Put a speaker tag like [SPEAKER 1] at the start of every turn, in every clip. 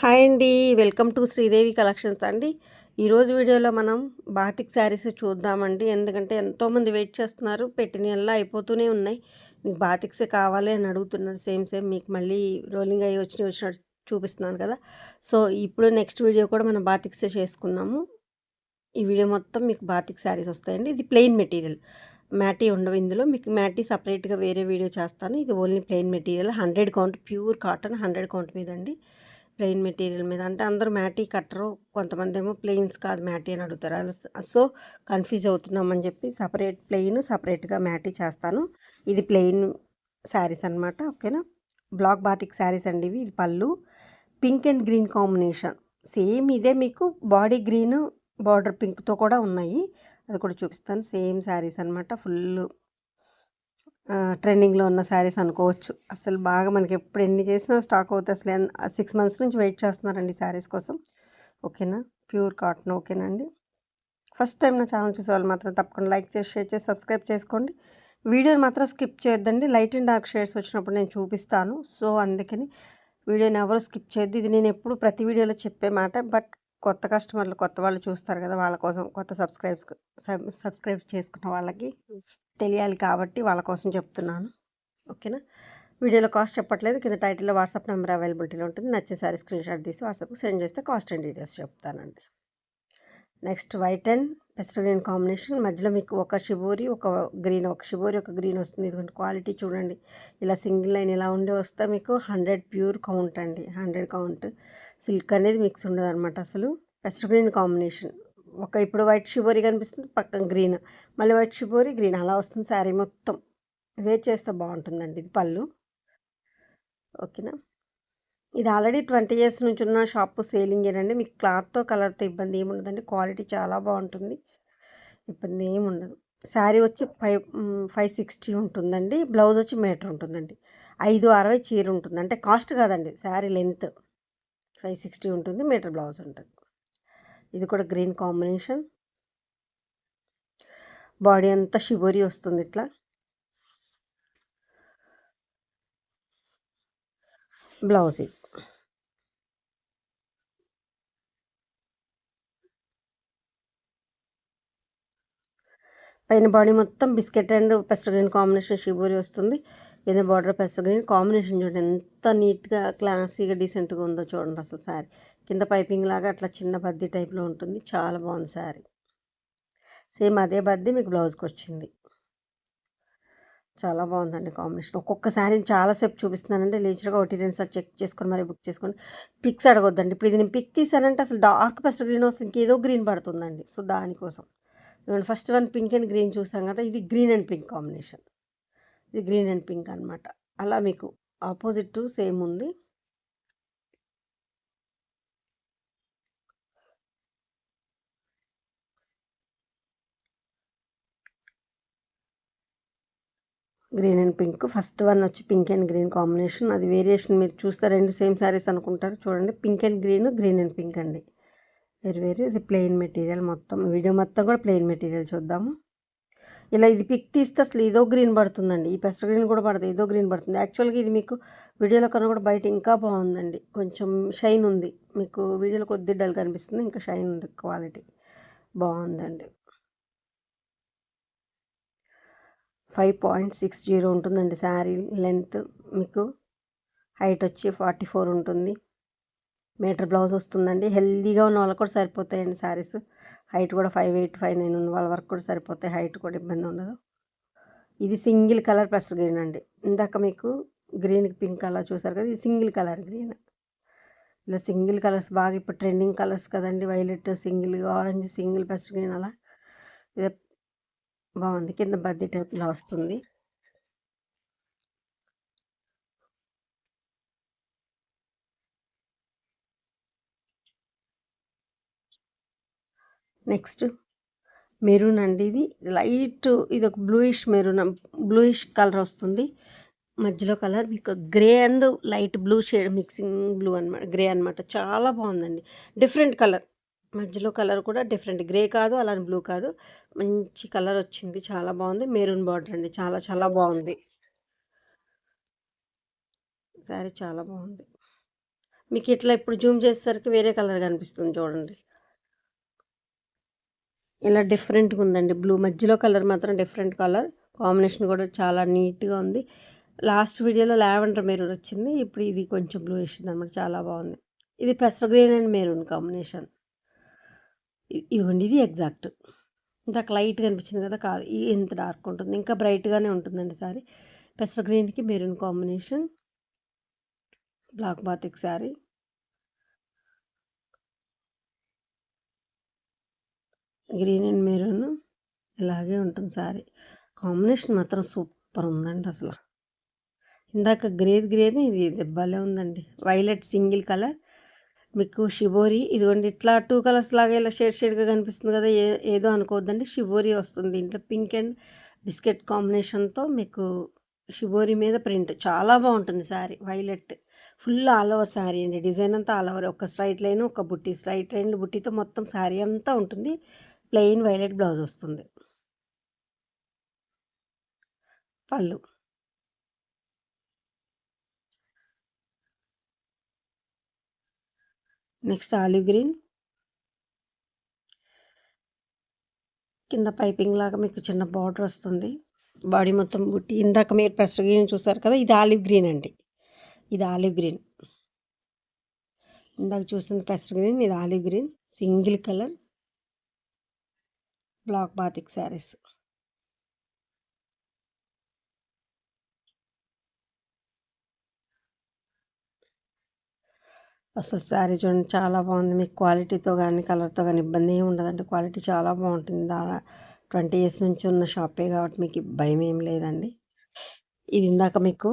[SPEAKER 1] Hi అండి. Welcome to Sridevi collections అండి. ఈరోజు వీడియోలో మనం బాతిక్ శారీస్ చూద్దామండి. ఎందుకంటే ఎంతోమంది వెయిట్ చేస్తున్నారు. పెట్టినయల్లా అయిపోతూనే ఉన్నాయి. మీకు బాతిక్సే కావాలి అని అడుగుతున్నారు. సేమ్ మీకు మళ్ళీ రోలింగ్ అయ్యి వచ్చినట్టు చూపిస్తున్నాను కదా! సో, ఇప్పుడు నెక్స్ట్ వీడియో కూడా మనం బాతిక్సే చేసుకున్నాము. ఈ వీడియో మొత్తం మీకు బాతిక్ శారీస్ వస్తాయండి. ఇది ప్లెయిన్ మెటీరియల్. మ్యాటీ ఉండవు ఇందులో. మీకు మ్యాటీ సెపరేట్‌గా వేరే వీడియో చేస్తాను. ఇది only plain material 100 count pure cotton 100 count మీదండి. ప్లెయిన్ మెటీరియల్ మీద అంటే అందరూ మ్యాటీ కట్టరు. కొంతమందేమో ప్లెయిన్స్ కాదు మ్యాటీ అని అడుగుతారు. సో, కన్‌ఫ్యూజ్ అవుతున్నామని చెప్పి సెపరేట్ ప్లెయిన్ సెపరేట్‌గా మ్యాటీ చేస్తాను. ఇది ప్లెయిన్ శారీస్ అనమాట. ఓకేనా? బ్లాక్ బాతిక్ శారీస్ అండి ఇవి. ఇది పళ్ళు. Pink and green combination. Same ఇదే మీకు బాడీ గ్రీన్ బార్డర్ పింక్‌తో కూడా ఉన్నాయి. అది కూడా చూపిస్తాను. సేమ్ శారీస్ అనమాట. ఫుల్లు ట్రెండింగ్‌లో ఉన్న శారీస్ అనుకోవచ్చు. అసలు బాగా మనకి ఎప్పుడు ఎన్ని చేసినా స్టాక్ అవుతాయి. అసలు 6 మంత్స్ నుంచి వెయిట్ చేస్తున్నారండి ఈ శారీస్ కోసం. ఓకేనా? Pure cotton. ఓకేనా అండి? ఫస్ట్ టైం నా ఛానల్ చూసేవాళ్ళు మాత్రం తప్పకుండా లైక్ చేసి, షేర్ చేసి, సబ్స్క్రైబ్ చేసుకోండి. వీడియోని మాత్రం స్కిప్ చేయొద్దండి. లైట్ అండ్ డార్క్ షేడ్స్ వచ్చినప్పుడు నేను చూపిస్తాను. సో, అందుకని వీడియోని ఎవరు స్కిప్ చేయొద్దు. ఇది నేను ఎప్పుడు ప్రతి వీడియోలో చెప్పే మాట. బట్ కొత్త కస్టమర్లు కొత్త వాళ్ళు చూస్తారు కదా! వాళ్ళ కోసం కొత్త సబ్స్క్రైబ్ చేసుకున్న వాళ్ళకి తెలియాలి కాబట్టి వాళ్ళ కోసం చెప్తున్నాను. ఓకేనా? వీడియోలో కాస్ట్ చెప్పట్లేదు. కింద టైటిల్‌లో వాట్సాప్ నెంబర్ అవైలబిలిటీలో ఉంటుంది. నచ్చే సారీ స్క్రీన్‌షాట్ తీసి వాట్సాప్‌కి సెండ్ చేస్తే కాస్ట్ అండ్ డీటెయిల్స్ చెప్తానండి. Next white and pastel green combination. మధ్యలో మీకు ఒక షిబోరి, ఒక గ్రీన్, ఒక షిబోరి, ఒక గ్రీన్ వస్తుంది. ఇదిగోండి క్వాలిటీ చూడండి. ఇలా సింగిల్ లైన్ ఇలా ఉండి వస్తే మీకు 100 ప్యూర్ కౌంట్ అండి. 100 కౌంట్. సిల్క్ అనేది మిక్స్ ఉండదనమాట అసలు. Pastel green combination. ఇప్పుడు వైట్ షిబోరి కనిపిస్తుంది. పక్కన గ్రీన్. మళ్ళీ వైట్ షిబోరి, గ్రీన్ అలా వస్తుంది శారీ మొత్తం. వేర్ చేస్తే బాగుంటుందండి. ఇది పళ్ళు. ఓకేనా? ఇది ఆల్రెడీ 20 ఇయర్స్ నుంచి ఉన్న షాపు సేలింగేనండి. మీకు క్లాత్‌తో, కలర్‌తో ఇబ్బంది ఏముండదండి. క్వాలిటీ చాలా బాగుంటుంది. ఇబ్బంది ఏముండదు. శారీ వచ్చి 560 ఉంటుందండి. బ్లౌజ్ వచ్చి మీటర్ ఉంటుందండి. 560 చీర ఉంటుంది. అంటే కాస్ట్ కాదండి. శారీ లెంత్ 560 ఉంటుంది. మీటర్ బ్లౌజ్ ఉంటుంది. ఇది కూడా గ్రీన్ కాంబినేషన్. బాడీ అంతా షిబోరి వస్తుంది ఇట్లా. బ్లౌజ్ ఇది. పైన బాడీ మొత్తం biscuit and pastel green combination shibori వస్తుంది. కింద బార్డర్ పెస్టల్ గ్రీన్ కాంబినేషన్ చూడండి ఎంత నీట్గా క్లాసీగా డీసెంట్గా ఉందో చూడండి అసలు శారీ. కింద పైపింగ్ లాగా అట్లా చిన్న బద్దీ టైప్లో ఉంటుంది. చాలా బాగుంది శారీ. సేమ్ అదే బద్దీ మీకు బ్లౌజ్కి వచ్చింది. చాలా బాగుందండి కాంబినేషన్. ఒక్కొక్క శారీని చాలాసేపు చూపిస్తున్నానంటే లీచర్గా ఒకటి 2 సార్లు చెక్ చేసుకొని మరి బుక్ చేసుకోండి. పిక్స్ అడగొద్దండి. ఇప్పుడు ఇది నేను పిక్ తీసానంటే అసలు డార్క్ పెస్టల్ గ్రీన్ వస్తుంది. ఇంకేదో గ్రీన్ పడుతుందండి. సో, దానికోసం. ఇదిగోండి first one pink and green చూసాం కదా! ఇది గ్రీన్ అండ్ పింక్ కాంబినేషన్. ఇది గ్రీన్ అండ్ పింక్ అనమాట. అలా మీకు ఆపోజిట్ సేమ్ ఉంది. Green and pink. First one వచ్చి పింక్ అండ్ గ్రీన్ కాంబినేషన్. అది వేరియేషన్ మీరు చూస్తే 2 సేమ్ శారీస్ అనుకుంటారు. చూడండి pink and green, green and pink అండి. వేరు. ఇది ప్లెయిన్ మెటీరియల్ మొత్తం. వీడియో మొత్తం కూడా ప్లెయిన్ మెటీరియల్ చూద్దాము. ఇలా ఇది పిక్ తీస్తే అసలు ఏదో గ్రీన్ పడుతుందండి. ఈ పెస్టల్ గ్రీన్ కూడా పడదు. ఏదో గ్రీన్ పడుతుంది. యాక్చువల్‌గా ఇది మీకు వీడియోలో కన్నా కూడా బయట ఇంకా బాగుందండి. కొంచెం షైన్ ఉంది. మీకు వీడియోలో కొద్దిగా డల్ కనిపిస్తుంది. ఇంకా షైన్ ఉంది క్వాలిటీ. బాగుందండి. 5.60 ఉంటుందండి శారీ లెంత్. మీకు హైట్ వచ్చి 44 ఉంటుంది. మీటర్ బ్లౌజ్ వస్తుందండి. హెల్తీగా ఉన్న వాళ్ళకి కూడా సరిపోతాయండి శారీస్. హైట్ కూడా 5'8", 5'9" ఉన్న వాళ్ళ వరకు కూడా సరిపోతాయి. హైట్ కూడా ఇబ్బంది ఉండదు. ఇది సింగిల్ కలర్ పెస్టల్ గ్రీన్ అండి. ఇందాక మీకు గ్రీన్‌కి పింక్ అలా చూసారు కదా! ఇది సింగిల్ కలర్ గ్రీన్. ఇలా సింగిల్ కలర్స్ బాగా ఇప్పుడు ట్రెండింగ్ కలర్స్ కదండి. Violet single, orange single, pastel green అలా. ఇది బాగుంది. కింద బద్దీ టైప్‌లో వస్తుంది. నెక్స్ట్ మెరూన్ అండి. ఇది లైట్ ఇది ఒక బ్లూయిష్ కలర్ వస్తుంది. మధ్యలో కలర్ మీకు grey and light blue shade mixing blue అనమాట. గ్రే అనమాట. చాలా బాగుందండి. Different colour. మధ్యలో కలర్ కూడా డిఫరెంట్. గ్రే కాదు, అలానే బ్లూ కాదు. మంచి కలర్ వచ్చింది. చాలా బాగుంది. మెరూన్ బార్డర్ అండి. చాలా చాలా బాగుంది. శారీ చాలా బాగుంది. మీకు ఇట్లా ఇప్పుడు జూమ్ చేసేసరికి వేరే కలర్ కనిపిస్తుంది చూడండి. ఇలా డిఫరెంట్‌గా ఉందండి. బ్లూ మధ్యలో కలర్ మాత్రం డిఫరెంట్ కలర్. కాంబినేషన్ కూడా చాలా నీట్‌గా ఉంది. లాస్ట్ వీడియోలో లావెండర్ మెరూన్ వచ్చింది. ఇప్పుడు ఇది కొంచెం బ్లూయిష్ ఉందనమాట. చాలా బాగుంది. ఇది పెసర గ్రీన్ అండ్ మెరూన్ కాంబినేషన్. ఇదిగోండి ఇది ఎగ్జాక్ట్. ఇందాక లైట్‌గా అనిపించింది కదా! కాదు. ఇంత డార్క్ ఉంటుంది. ఇంకా బ్రైట్‌గానే ఉంటుందండి సారీ. పెసర గ్రీన్‌కి maroon combination. Black batik sari. Green and maroon ఇలాగే ఉంటుంది సారీ. కాంబినేషన్ మాత్రం సూపర్ ఉందండి అసల. ఇందాక గ్రేని ఇది భలే ఉందండి. Violet single colour. మీకు షిబోరి ఇదిగోండి ఇట్లా 2 కలర్స్ లాగా ఇలా షేడ్‌గా కనిపిస్తుంది కదా! ఏదో అనుకోవద్దండి. షిబోరి వస్తుంది దీంట్లో. పింక్ అండ్ బిస్కెట్ కాంబినేషన్‌తో మీకు షిబోరి మీద ప్రింట్ చాలా బాగుంటుంది sari. Violet full all over sari అండి. డిజైన్ అంతా ఆల్ ఓవర్. ఒక స్ట్రైట్ లైన్, ఒక బుట్టి, స్ట్రైట్ లైన్ బుట్టితో మొత్తం శారీ అంతా ఉంటుంది. ప్లెయిన్ వైలెట్ బ్లౌజ్ వస్తుంది. పళ్ళు. Next olive green. కింద పైపింగ్ లాగా మీకు చిన్న బార్డర్ వస్తుంది. బాడీ మొత్తం బుట్టి. ఇందాక మీరు పెసర గ్రీన్ చూసారు కదా! ఇది ఆలివ్ గ్రీన్ అండి. ఇది ఆలివ్ గ్రీన్. ఇందాక చూసింది పెసర గ్రీన్, ఇది olive green. Single colour. Black batik saris. అసలు శారీ చూడండి చాలా బాగుంది. మీకు క్వాలిటీతో కానీ కలర్తో కానీ ఇబ్బంది ఏమి ఉండదండి. క్వాలిటీ చాలా బాగుంటుంది. 20 ఇయర్స్ నుంచి ఉన్న షాపే కాబట్టి మీకు భయం ఏం లేదండి. ఇది ఇందాక మీకు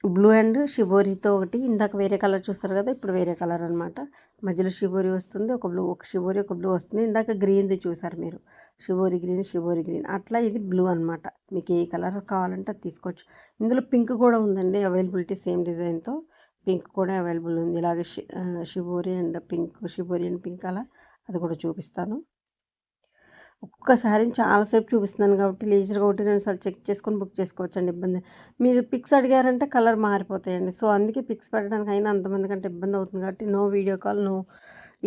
[SPEAKER 1] బ్లూ అండ్ షిబోరితో ఒకటి ఇందాక వేరే కలర్ చూస్తారు కదా! ఇప్పుడు వేరే కలర్ అనమాట. మధ్యలో షిబోరి వస్తుంది. ఒక బ్లూ, ఒక షిబోరి, ఒక బ్లూ వస్తుంది. ఇందాక గ్రీన్‌ది చూసారు మీరు. Shibori green. అట్లా ఇది బ్లూ అనమాట. మీకు ఏ కలర్ కావాలంటే అది తీసుకోవచ్చు. ఇందులో పింక్ కూడా ఉందండి అవైలబిలిటీ సేమ్ డిజైన్‌తో. పింక్ కూడా అవైలబుల్ ఉంది. ఇలాగే షిబోరి అండ్ పింక్ అలా అది కూడా చూపిస్తాను. ఒక్కొక్క శారీని చాలాసేపు చూపిస్తున్నాను కాబట్టి లీజర్గా 1, 2 సార్లు చెక్ చేసుకొని బుక్ చేసుకోవచ్చండి. ఇబ్బంది మీరు పిక్స్ అడిగారంటే కలర్ మారిపోతాయండి. సో అందుకే పిక్స్ పెట్టడానికి అయినా అంతమంది కంటే ఇబ్బంది అవుతుంది కాబట్టి నో వీడియో కాల్, నో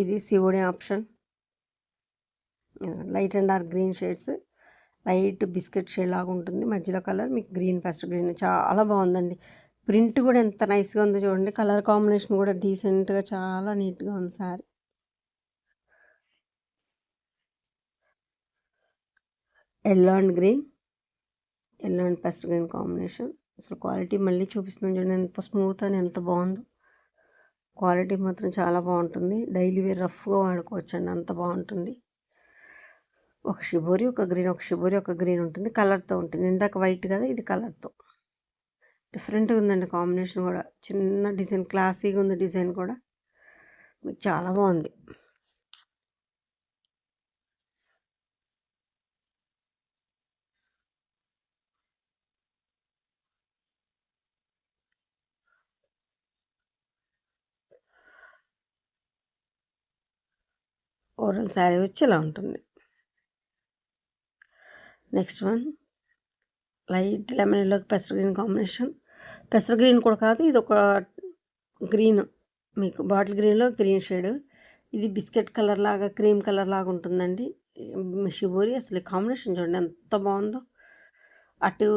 [SPEAKER 1] ఇది COD option. Light and dark green shades. Light biscuit shade లాగా ఉంటుంది. మధ్యలో కలర్ మీకు గ్రీన్, ఫస్ట్ గ్రీన్ చాలా బాగుందండి. ప్రింట్ కూడా ఎంత నైస్గా ఉందో చూడండి. కలర్ కాంబినేషన్ కూడా డీసెంట్గా చాలా నీట్గా ఉంది sari. Yellow and pest green combination. అసలు క్వాలిటీ మళ్ళీ చూపిస్తున్నాను చూడండి ఎంత స్మూత్ అని ఎంత బాగుందో. క్వాలిటీ మాత్రం చాలా బాగుంటుంది. డైలీ వేర్ రఫ్గా వాడుకోవచ్చండి అంత బాగుంటుంది. ఒక షిబోరి ఒక గ్రీన్ ఉంటుంది. కలర్తో ఉంటుంది. ఇందాక వైట్ కదా, ఇది కలర్తో. డిఫరెంట్గా ఉందండి కాంబినేషన్ కూడా. చిన్న డిజైన్ క్లాసీగా ఉంది డిజైన్ కూడా. మీకు చాలా బాగుంది. ఓవరాల్ శారీ వచ్చి ఇలా ఉంటుంది. నెక్స్ట్ వన్ లైట్ లెమన్ ఎల్లోకి పెసర గ్రీన్ కాంబినేషన్. పెసర గ్రీన్ కూడా కాదు, ఇది ఒక గ్రీన్, మీకు బాటిల్ గ్రీన్లో గ్రీన్ షేడ్. ఇది బిస్కెట్ కలర్ లాగా, క్రీమ్ కలర్ లాగా ఉంటుందండి షిబోరి. అసలు కాంబినేషన్ చూడండి ఎంత బాగుందో. అటు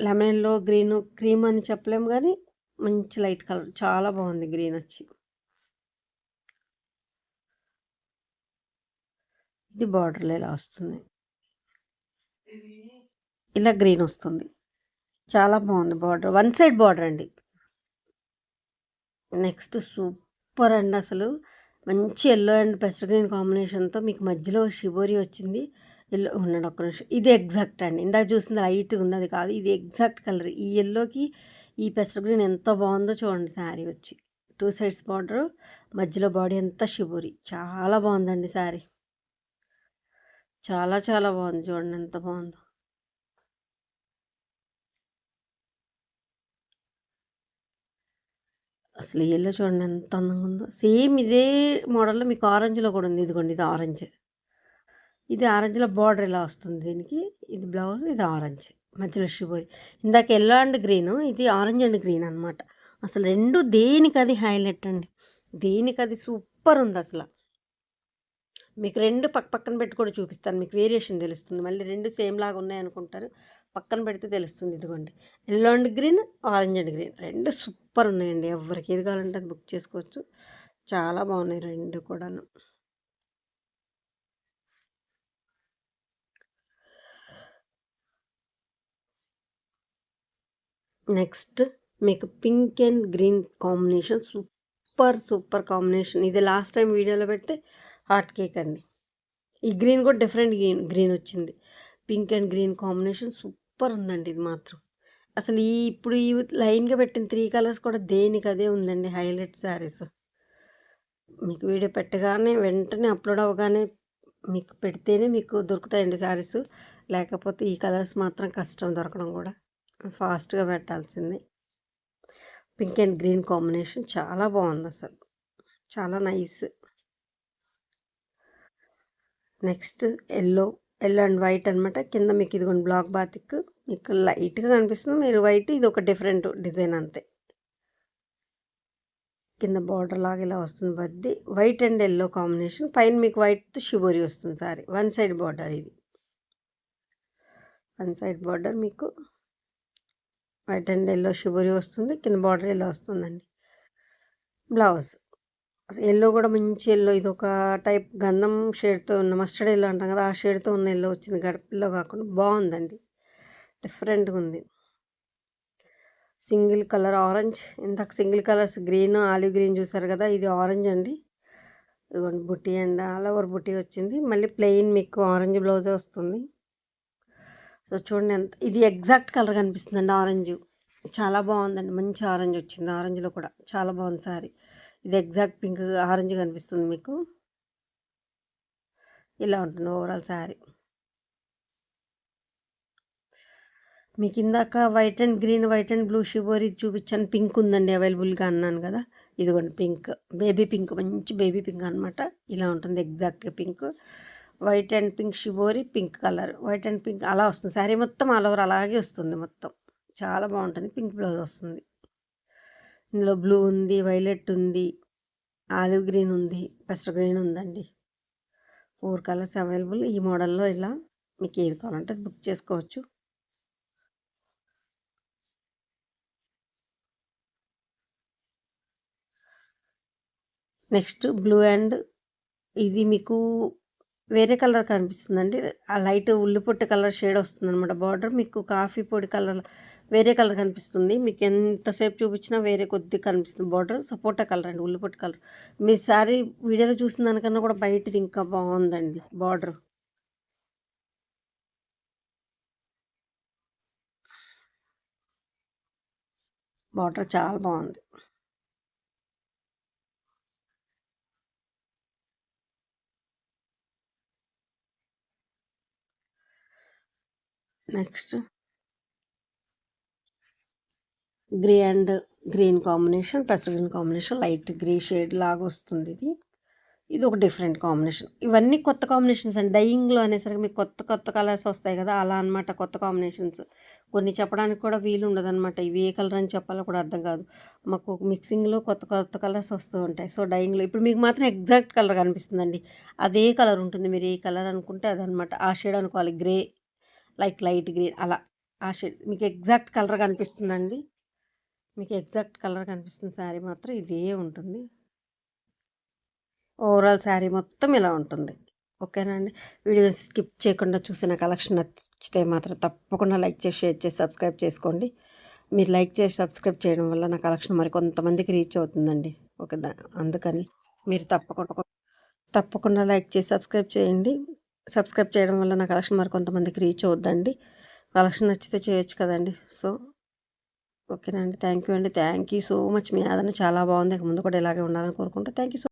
[SPEAKER 1] లెమన్ ఎల్లో, గ్రీన్, క్రీమ్ అని చెప్పలేము కానీ మంచి లైట్ కలర్ చాలా బాగుంది. గ్రీన్ వచ్చి ఇది బార్డర్లో ఇలా వస్తుంది. ఇలా గ్రీన్ వస్తుంది. చాలా బాగుంది బార్డర్. వన్ సైడ్ బార్డర్ అండి. నెక్స్ట్ సూపర్ అండి. అసలు మంచి ఎల్లో అండ్ పెసర్ గ్రీన్ కాంబినేషన్తో మీకు మధ్యలో షిబోరి వచ్చింది. ఎల్లో ఉన్నాడు ఒక్క నిమిషం. ఇది ఎగ్జాక్ట్ అండి. ఇందాక చూసింది లైట్గా ఉంది, అది కాదు. ఇది ఎగ్జాక్ట్ కలర్. ఈ ఎల్లోకి ఈ పెసర్ గ్రీన్ ఎంత బాగుందో చూడండి. శారీ వచ్చి 2 సైడ్స్ బార్డర్, మధ్యలో బాడీ అంతా షిబోరి. చాలా బాగుందండి శారీ. చాలా చాలా బాగుంది. చూడండి ఎంత బాగుందో. అసలు ఎల్లో చూడండి ఎంత అందంగా ఉందో. సేమ్ ఇదే మోడల్లో మీకు ఆరెంజ్లో కూడా ఉంది. ఇదిగోండి ఇది ఆరెంజ్. ఇది ఆరెంజ్లో బార్డర్ ఇలా వస్తుంది దీనికి. ఇది బ్లౌజ్, ఇది ఆరెంజ్, మధ్యలో షిబోరి. ఇందాక ఎల్లో అండ్ గ్రీను, ఇది ఆరెంజ్ అండ్ గ్రీన్ అనమాట. అసలు 2 దేనికది హైలైట్ అండి. దేనికది సూపర్ ఉంది అసల. మీకు 2 పక్కన పెట్టి కూడా చూపిస్తాను. మీకు వేరియేషన్ తెలుస్తుంది. మళ్ళీ 2 సేమ్ లాగా ఉన్నాయనుకుంటారు. పక్కన పెడితే తెలుస్తుంది. ఇదిగోండి. Yellow and green, orange and green 2 super ఉన్నాయండి. ఎవరికి ఏది కావాలంటే అది బుక్ చేసుకోవచ్చు. చాలా బాగున్నాయి 2 కూడాను. నెక్స్ట్ మీకు pink and green combination super combination. ఇది లాస్ట్ టైం వీడియోలో పెడితే హాట్ కేక్ అండి. ఈ గ్రీన్ కూడా డిఫరెంట్ గ్రీన్ వచ్చింది. Pink and green combination super ఉందండి ఇది మాత్రం. అసలు ఇప్పుడు ఈ లైన్గా పెట్టిన 3 కలర్స్ కూడా దేనికి అదే ఉందండి హైలైట్ శారీస్. మీకు వీడియో పెట్టగానే వెంటనే అప్లోడ్ అవ్వగానే మీకు పెడితేనే మీకు దొరుకుతాయండి శారీస్. లేకపోతే ఈ కలర్స్ మాత్రం కష్టం దొరకడం కూడా. ఫాస్ట్గా పెట్టాల్సిందే. పింక్ అండ్ గ్రీన్ కాంబినేషన్ చాలా బాగుంది అసలు. చాలా nice. Next yellow and white అనమాట. కింద మీకు ఇదిగోండి బ్లాక్ బాతిక్ మీకు లైట్గా కనిపిస్తుంది. మీరు వైట్, ఇది ఒక డిఫరెంట్ డిజైన్ అంతే. కింద బార్డర్ లాగా ఇలా వస్తుంది. Baddi white and yellow combination. పైన మీకు వైట్ షిబోరి వస్తుంది సారీ. వన్ సైడ్ బార్డర్ ఇది. వన్ సైడ్ బార్డర్ మీకు వైట్ అండ్ ఎల్లో షిబోరి వస్తుంది. కింద బార్డర్ ఇలా వస్తుందండి. బ్లౌజ్ ఎల్లో కూడా మంచి ఎల్లో. ఇది ఒక టైప్ గంధం షేడ్తో ఉన్న మస్టర్డ్ ఎల్లో అంటాం కదా, ఆ షేడ్తో ఉన్న ఎల్లో వచ్చింది. గడపల్లో కాకుండా బాగుందండి. డిఫరెంట్గా ఉంది. Single colour orange. ఇందాక single colours green, olive green చూసారు కదా, ఇది ఆరెంజ్ అండి. ఇదిగోండి బుట్టి అండ్ ఆల్ ఓవర్ బుట్టి వచ్చింది. మళ్ళీ ప్లెయిన్ మీకు ఆరెంజ్ బ్లౌజే వస్తుంది. సో చూడండి ఎంత ఇది ఎగ్జాక్ట్ కలర్ కనిపిస్తుందండి. ఆరెంజ్ చాలా బాగుందండి. మంచి ఆరెంజ్ వచ్చింది. ఆరెంజ్లో కూడా చాలా బాగుంది సారీ. ఇది ఎగ్జాక్ట్ పింక్ ఆరెంజ్ కనిపిస్తుంది మీకు. ఇలా ఉంటుంది ఓవరాల్ శారీ. మీకు ఇందాక white and green, white and blue shibori చూపించాను. పింక్ ఉందండి అవైలబుల్గా అన్నాను కదా, ఇదిగోండి పింక్. బేబీ పింక్, మంచి బేబీ పింక్ అనమాట. ఇలా ఉంటుంది ఎగ్జాక్ట్గా pink. White and pink shibori, pink colour, white and pink అలా వస్తుంది. శారీ మొత్తం ఆల్ ఓవర్ అలాగే వస్తుంది మొత్తం. చాలా బాగుంటుంది. పింక్ బ్లౌజ్ వస్తుంది. ఇందులో బ్లూ ఉంది, వైలెట్ ఉంది, ఆలివ్ గ్రీన్ ఉంది, పెస్టర్ గ్రీన్ ఉందండి. 4 కలర్స్ అవైలబుల్. ఈ మోడల్లో ఇలా మీకు ఏది కావాలంటే అది బుక్ చేసుకోవచ్చు. నెక్స్ట్ బ్లూ అండ్ ఇది మీకు వేరే కలర్ కనిపిస్తుందండి. ఆ లైట్ ఉల్లిపొట్టు కలర్ షేడ్ వస్తుంది అనమాట. బార్డర్ మీకు కాఫీ పొడి కలర్ వేరే కలర్ కనిపిస్తుంది. మీకు ఎంతసేపు చూపించినా వేరే కొద్ది కనిపిస్తుంది. బార్డర్ సపోటా కలర్ అండి, ఉల్లిపొట్టు కలర్. మీ శారీ వీడియోలో చూసిన దానికన్నా కూడా బయటది ఇంకా బాగుందండి బార్డర్. బార్డర్ చాలా బాగుంది. Next grey and green combination, పెసర్ green combination, light grey shade లాగా వస్తుంది ఇది. ఇది ఒక డిఫరెంట్ కాంబినేషన్. ఇవన్నీ కొత్త కాంబినేషన్స్ అండి. డైయింగ్లో అనేసరికి మీకు కొత్త కలర్స్ వస్తాయి కదా, అలా అనమాట. కొత్త కాంబినేషన్స్ కొన్ని చెప్పడానికి కూడా వీలు ఉండదన్నమాట. ఇవి ఏ కలర్ అని చెప్పాలో కూడా అర్థం కాదు. మాకు మిక్సింగ్లో కొత్త కలర్స్ వస్తూ ఉంటాయి. సో డైయింగ్లో ఇప్పుడు మీకు మాత్రం ఎగ్జాక్ట్ కలర్ కనిపిస్తుందండి. అదే కలర్ ఉంటుంది. మీరు ఏ కలర్ అనుకుంటే అదనమాట. ఆ షేడ్ అనుకోవాలి. గ్రే లైట్ గ్రీన్ అలా ఆ షేడ్ మీకు ఎగ్జాక్ట్ కలర్ కనిపిస్తుందండి. మీకు ఎగ్జాక్ట్ కలర్ కనిపిస్తుంది. శారీ మాత్రం ఇదే ఉంటుంది. ఓవరాల్ శారీ మొత్తం ఇలా ఉంటుంది. ఓకేనా అండి. వీడియో స్కిప్ చేయకుండా చూసిన కలెక్షన్ నచ్చితే మాత్రం తప్పకుండా లైక్ చేసి, షేర్ చేసి, సబ్స్క్రైబ్ చేసుకోండి. మీరు లైక్ చేసి సబ్స్క్రైబ్ చేయడం వల్ల నా కలెక్షన్ మరి కొంతమందికి రీచ్ అవుతుందండి. ఓకే, అందుకని మీరు తప్పకుండా లైక్ చేసి సబ్స్క్రైబ్ చేయండి. సబ్స్క్రైబ్ చేయడం వల్ల నా కలెక్షన్ మరి కొంతమందికి రీచ్ అవుద్దండి. కలెక్షన్ నచ్చితే చేయొచ్చు కదండి. సో ఓకేనా అండి. థ్యాంక్ యూ అండి. Thank you so much. మీ ఆదరణ చాలా బాగుంది. ముందు కూడా ఇలాగే ఉండాలని కోరుకుంటూ థ్యాంక్ యూ సో